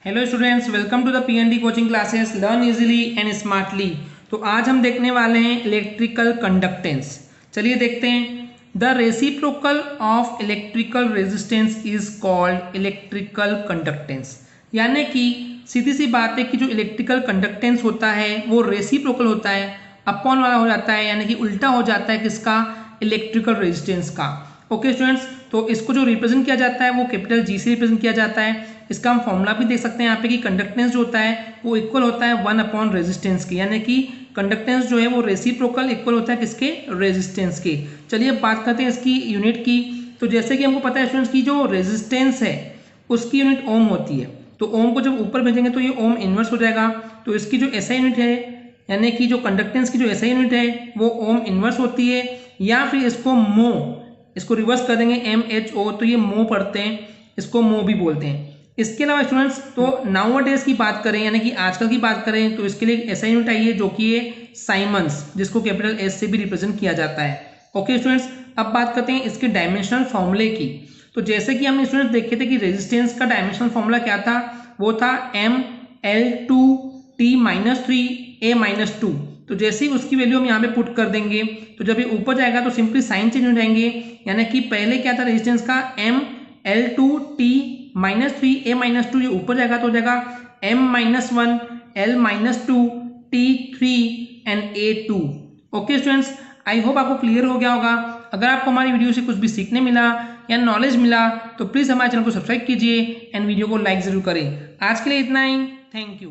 Hello students, welcome to the PND coaching classes learn easily and smartly. तो आज हम देखने वाले हैं इलेक्ट्रिकल कंडक्टेंस। चलिए देखते हैं। The reciprocal of electrical resistance is called electrical conductance. यानी कि सीधी सी बात है कि जो इलेक्ट्रिकल कंडक्टेंस होता है वो रेसिप्रोकल होता है, अपॉन वाला हो जाता है, यानी कि उल्टा हो जाता है किसका? इलेक्ट्रिकल रेजिस्टेंस का। ओके स्टूडेंट्स, तो इसको जो रिप्रेजेंट किया जाता है वो कैपिटल जी से रिप्रेजेंट किया जाता है। इसका हम फॉर्मूला भी देख सकते हैं यहाँ पे कि कंडक्टेंस जो होता है वो इक्वल होता है 1 अपॉन रेजिस्टेंस की, यानी कि कंडक्टेंस जो है वो रेसिप्रोकल इक्वल होता है किसके? रेजिस्टेंस के। चलिए अब बात करते हैं इसकी यूनिट की। तो जैसे कि हमको पता है स्टूडेंट्स की जो रेजिस्टेंस है उसकी यूनिट ओम होती है। तो ओम को जब ऊपर भेजेंगे तो ये ओम इनवर्स हो जाएगा। तो इसकी जो एसआई यूनिट है, यानी कि जो कंडक्टेंस की जो एसआई यूनिट है वो ओम इनवर्स होती है, या फिर इसको मो, इसको रिवर्स कर देंगे MHO, तो ये मो पढ़ते हैं, इसको मो भी बोलते हैं। इसके अलावा स्टूडेंट्स तो नाउअडेज की बात करें, यानी कि आजकल की बात करें, तो इसके लिए एक ऐसा यूनिट आई है जो कि है साइमंस, जिसको कैपिटल एस से भी रिप्रेजेंट किया जाता है। ओके स्टूडेंट्स, अब बात करते हैं इसके डायमेंशनल फॉर्मूले की। तो जैसे कि हमने स्टूडेंट्स देखे थे कि रेजिस्टेंस का डायमेंशनल फॉर्मूला क्या था, वो था ML2T-3A-2। तो जैसे ही उसकी वैल्यू हम यहाँ पे पुट कर देंगे तो जब ये ऊपर जाएगा तो सिंपली साइन चेंज हो जाएंगे, यानी कि पहले क्या था रेजिस्टेंस का ML2T-3A-2, ये ऊपर जाएगा तो हो जाएगा M-1L-2T3 and A2। Okay students, I hope आपको क्लियर हो गया होगा। अगर आपको हमारी वीडियो से कुछ भी सीखने मिला या नॉलेज मिला तो प्लीज़ हमारे चैनल को सब्सक्राइब कीजिए एंड वीडियो को लाइक जरूर करें। आज के लिए इतना ही, थैंक यू।